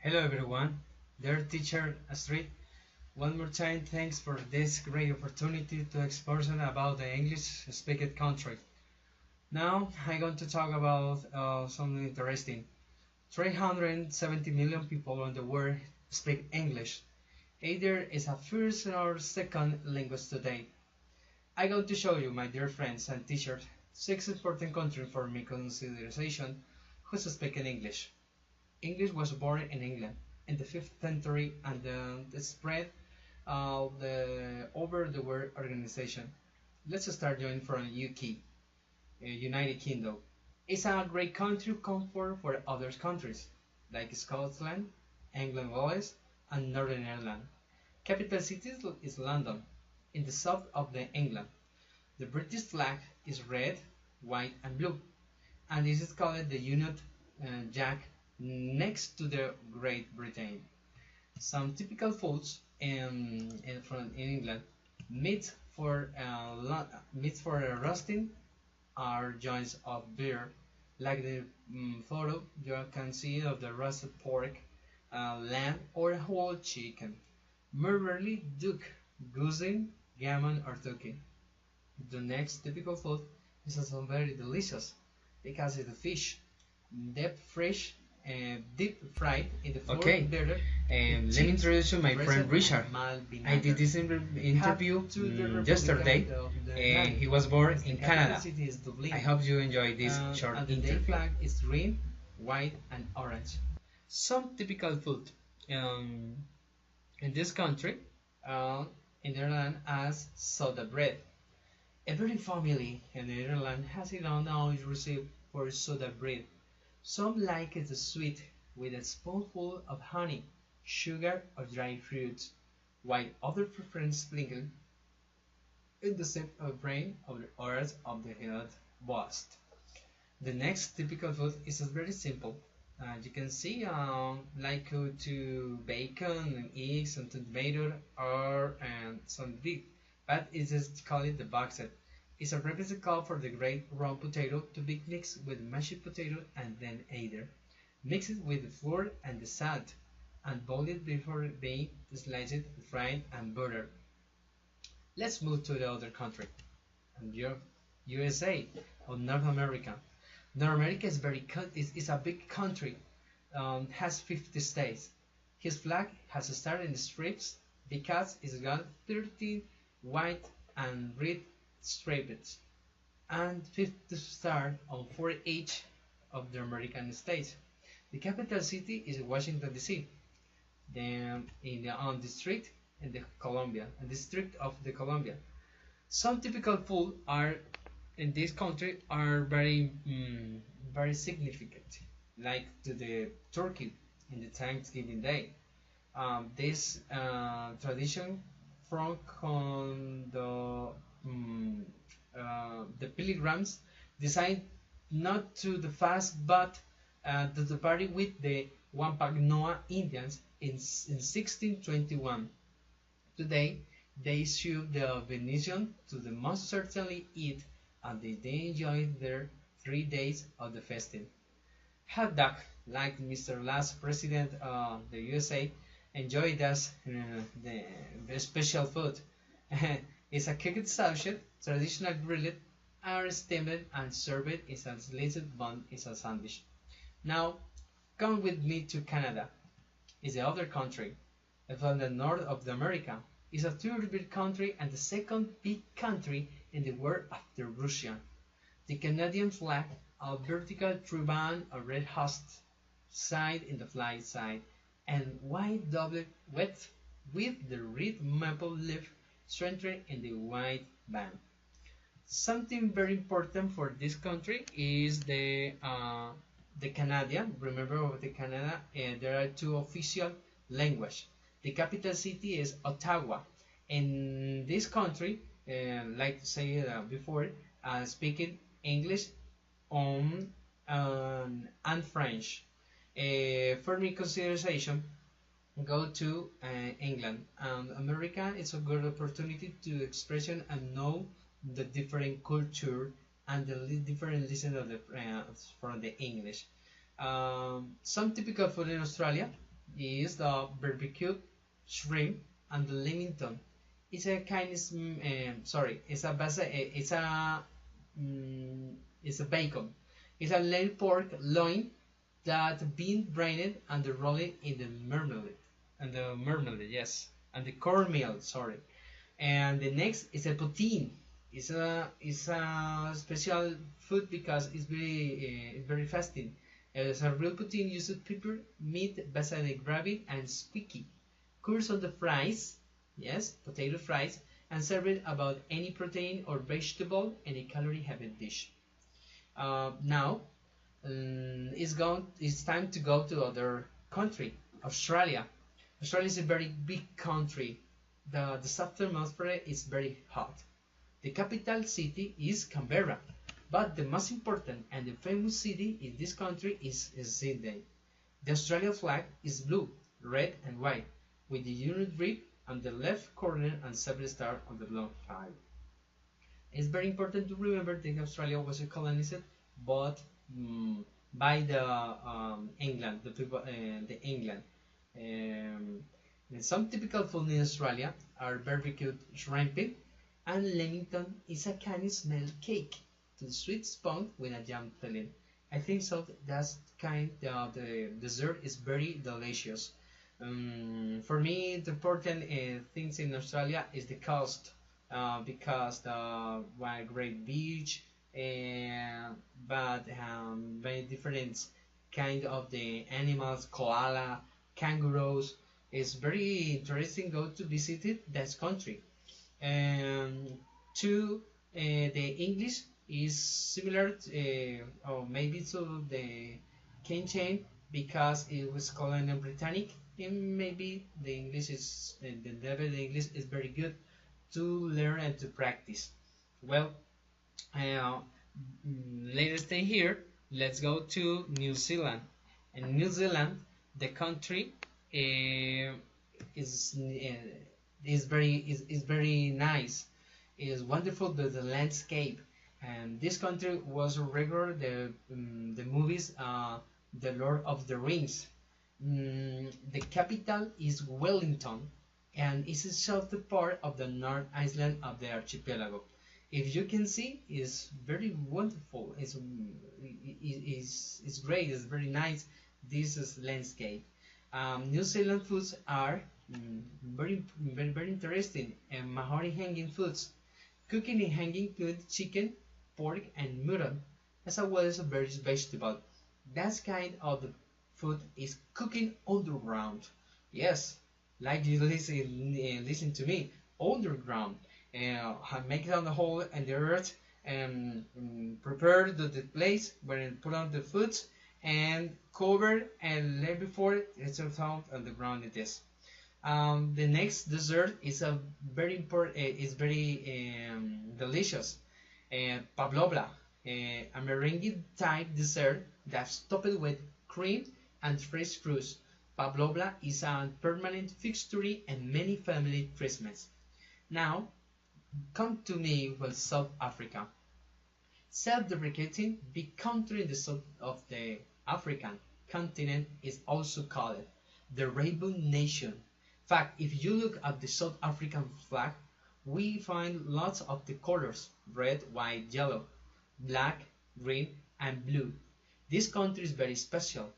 Hello everyone, dear teacher Astrid. One more time, thanks for this great opportunity to explain about the English speaking country. Now I'm going to talk about something interesting. 370 million people in the world speak English. Either is a first or second language today. I'm going to show you, my dear friends and teachers, 6 important countries for my consideration who speak in English. English was born in England in the 5th century and the spread over the world organization. Let's start joining from UK, United Kingdom. It's a great country comfort for other countries like Scotland, England, Wales, and Northern Ireland. Capital city is London, in the south of England. The British flag is red, white, and blue, and this is called the Union Jack next to the Great Britain. Some typical foods in England: meat for roasting are joints of beer, like the photo you can see of the roasted pork, lamb, or whole chicken. More rarely, duck, goosing, gammon, or turkey. The next typical food is also very delicious because it's the fish, deep fried in the Okay, butter. let me introduce you my friend Richard. I did this interview yesterday, and he was born in Canada. I hope you enjoy this short And the interview. flag is green, white, and orange. Some typical food in this country, uh, in Ireland, as soda bread. Every family in Ireland has its own always recipe for soda bread. Some like it sweet with a spoonful of honey, sugar, or dried fruits, while others prefer sprinkle in the shape of brain of the earth of the head bust. The next typical food is very simple. You can see like to bacon and eggs and tomato or some beef, but it is called the boxed. It's a representative call for the great round potato to be mixed with mashed potato and then either mix it with the flour and the salt and boil it before being sliced, fried, and buttered. Let's move to the other country, and USA or North America. North America is is a big country, has 50 states. His flag has starred in the strips because it's got 13 white and red stripes and 50 stars on 4 each of the American states. The capital city is Washington D.C. Then in the district in the Columbia, District of the Columbia. Some typical food are in this country are very significant, like to the turkey in the Thanksgiving Day. This tradition from the pilgrims decided not to the fast but to the party with the Wampanoag Indians in 1621. Today, they issue the benediction to the most certainly eat, and they enjoy their 3 days of the festive. Hot dog, like Mr. last president of the USA, enjoyed us the special food. It's a cooked sausage, traditional grilled, or steamed and served is a sliced bun is a sandwich. Now, come with me to Canada. It's the other country. From the north of America. It's a third big country and the second big country in the world after Russia. The Canadian flag, a vertical ruban of red host side in the flag side, and white double width with the red maple leaf centered in the white band. Something very important for this country is the Canadian. Remember of the Canada, there are two official languages. The capital city is Ottawa. In this country, like say before, speaking English and French. For me consideration, go to England and America. It's a good opportunity to expression and know the different culture and the different listen of the from the English. Some typical food in Australia, is the barbecued shrimp and the Leamington. It's a kind of sorry, it's a mm, it's a bacon. It's a lean pork loin that been drained and rolled in the marmalade. And the marmalade, yes, and the cornmeal. Sorry. And the next is a poutine. It's a special food because it's very fasting. It's a real poutine uses pepper, meat, balsamic gravy, and spiky. Course on the fries, yes, potato fries, and serve it about any protein or vegetable in a calorie-heavy dish. Now, it's time to go to other country, Australia. Australia is a very big country. The southern atmosphere is very hot. The capital city is Canberra, but the most important and the famous city in this country is Sydney. The Australian flag is blue, red and white, with the unit rib on the left corner and seven star on the long side. It's very important to remember that Australia was colonized, but by the England, the people, the England. Um, and some typical food in Australia are barbecued shrimp, and Leamington is a candy smell cake to the sweet sponge with a jam filling. I think so. That's kind. The dessert is very delicious. For me, the important things in Australia is the cost, because the one great beach, but very different kind of the animals, koala, kangaroos. It's very interesting go to visit it, that country. To the English is similar to, or maybe to the King chain because it was colonial Britannic, and maybe the English is the level of English is very good to learn and to practice. Well, uh, later stay here. Let's go to New Zealand. In New Zealand, the country uh, is very nice. It is wonderful the landscape. And this country was regular the movies The Lord of the Rings. The capital is Wellington, and is a southern part of the North Island of the archipelago. If you can see, it's very wonderful. It's great. It's very nice. This is landscape. New Zealand foods are very interesting, and Maori hanging foods. Cooking and hanging good chicken, pork, and mutton, as well as a various vegetable. That kind of the food is cooking underground. Yes, like you listen to me, underground. Make it on the hole and the earth, and prepare the place where you put on the foods and cover and lay before it's found on the ground it is. The next dessert is a very important. Is very delicious. Pavlova, a meringue type dessert that's topped with cream and fresh fruits. Pavlova is a permanent fixture in many family Christmas. Now, come to me with South Africa. Self-deprecating big country in the south of the African continent is also called the Rainbow Nation. In fact, if you look at the South African flag, we find lots of the colors red, white, yellow, black, green, and blue. This country is very special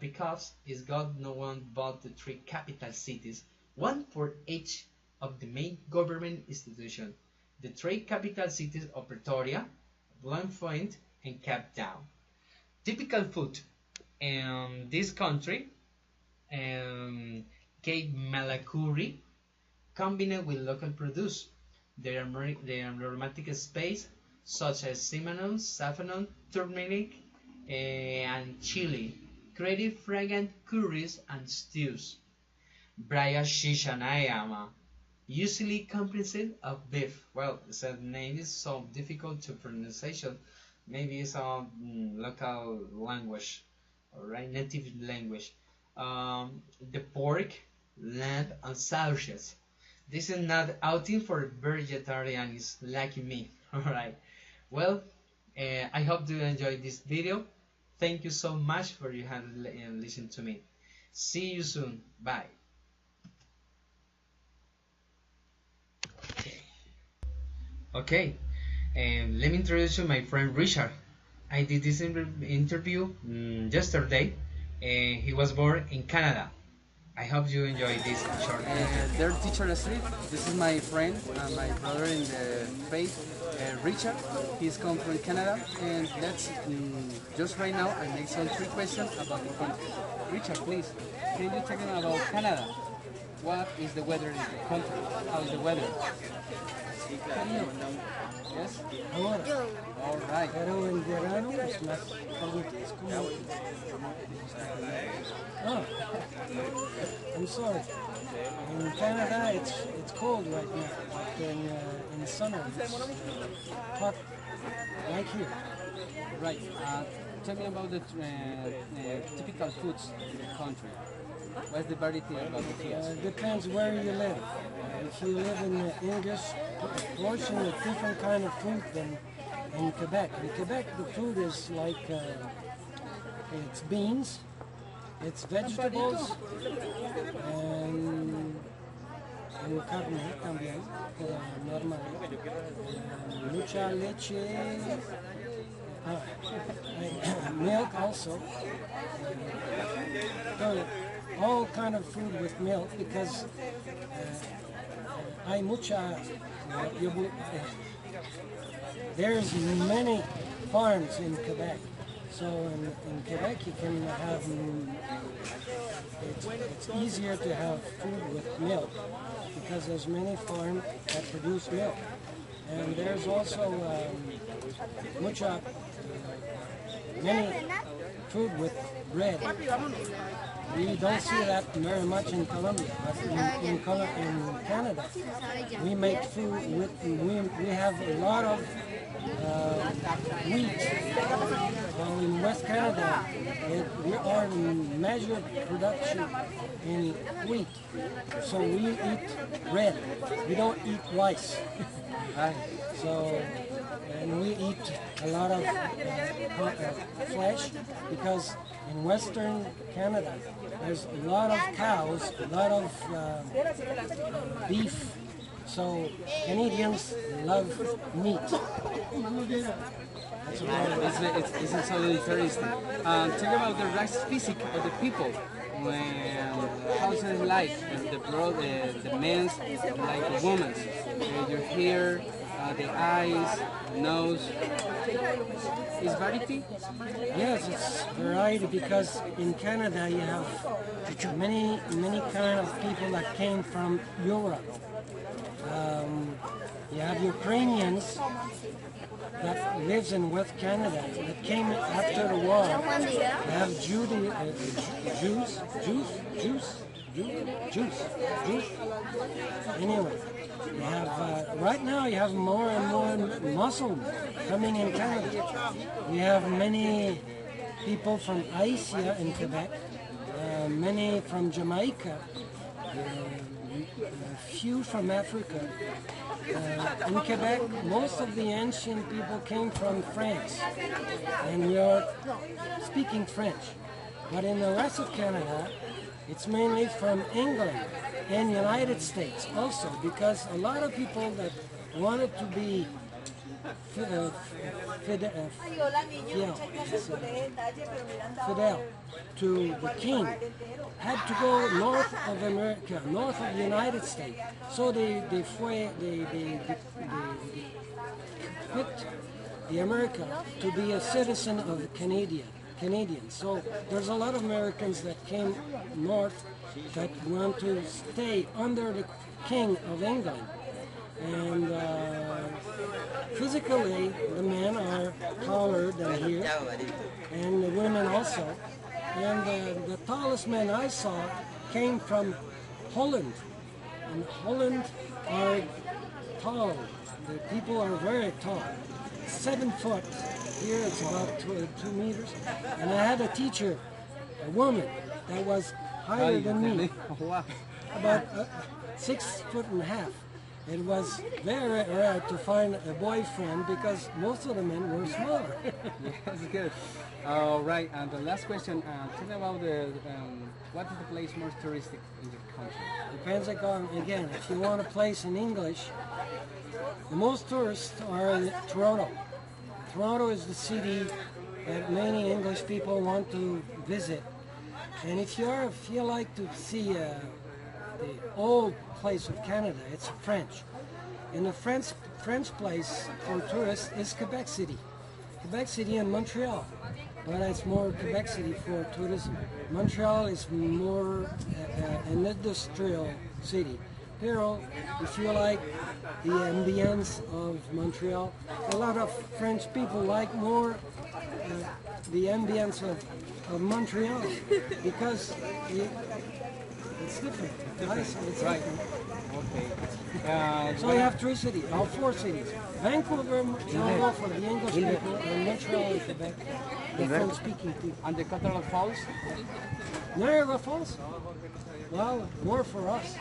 because it's got no one but the three capital cities, one for each of the main government institutions. The three capital cities of Pretoria, Bloemfontein, and Cape Town. Typical food in this country, Cape Malakuri, combined with local produce. There are aromatic spices such as cinnamon, saffron, turmeric, and chili, creating fragrant curries and stews. Braya Shishanayama, usually composed of beef. Well, the name is so difficult to pronunciation. Maybe it's a local language, right? Native language. The pork, lamb, and sausages. This is not outing for vegetarians like me. Alright. Well, I hope you enjoyed this video. Thank you so much for you have listened to me. See you soon. Bye. Okay, let me introduce you my friend Richard. I did this interview yesterday, and he was born in Canada. I hope you enjoy this short interview. Dear teacher Astrid, this is my friend, my brother in the faith, Richard. He's come from Canada, and let's just right now I make some three questions about the country. Richard, please, can you tell me about Canada? What is the weather in the country? How is the weather? Yes? All right. Pero en verano es más caliente, es como... Oh, I'm sorry. In Canada, it's cold right now, but in summer it's hot, like here. Right. Tell me about the typical foods in the country. What's the variety about the foods? Depends where you live. If you live in the English portion, a different kind of food than in Quebec. In Quebec, the food is like it's beans, it's vegetables, and carne también, normal, mucha leche, milk also. All kind of food with milk because hay mucha. There's many farms in Quebec, so in Quebec you can have. It's easier to have food with milk because there's many farms that produce milk, and there's also many food with bread. We don't see that very much in Colombia, but in Canada, we make food with, we have a lot of wheat. Well, in West Canada, we are in major production in wheat. So we eat bread. We don't eat rice. So, and we eat a lot of flesh because in Western Canada, there's a lot of cows, a lot of beef. So Canadians love meat. It's so interesting. Talk about the rights physique of the people. How's it like? The men's like the women's. Your hair, the eyes, the nose. Is variety? Yes, it's variety because in Canada you have many kind of people that came from Europe. You have Ukrainians that lives in West Canada that came after the war. You have Jews. Anyway, you have right now you have more and more Muslims coming in Canada. We have many people from Asia in Quebec, many from Jamaica, a few from Africa. In Quebec, most of the ancient people came from France, and we are speaking French. But in the rest of Canada, it's mainly from England and United States also, because a lot of people that wanted to be fidel to the king had to go north of America, north of the United States. So they quit the America to be a citizen of Canadians. So there's a lot of Americans that came north that want to stay under the King of England. And physically, the men are taller than here, and the women also. And the tallest man I saw came from Holland. And Holland are tall. The people are very tall. 7 foot. Here it's about 2 meters. And I had a teacher, a woman, that was higher than me. About 6'1". It was very rare to find a boyfriend because most of the men were smaller. That's good. All right, and the last question, tell me about what is the place more touristic in your country? Depends on, again, if you want a place in English, the most tourists are in Toronto. Toronto is the city that many English people want to visit. And if you like to see the old place of Canada, it's French. And the French place for tourists is Quebec City. Quebec City and Montreal. But it's more Quebec City for tourism. Montreal is more an industrial city. Pero if you like the ambience of Montreal, a lot of French people like more the ambience of Montreal because it's different. It's Right. different. Okay. So you have three cities, or four cities. Vancouver, Toronto for the English people, and Montreal and Quebec, the French-speaking people. And the Cathedral Falls? Niagara Falls? Well, more for us.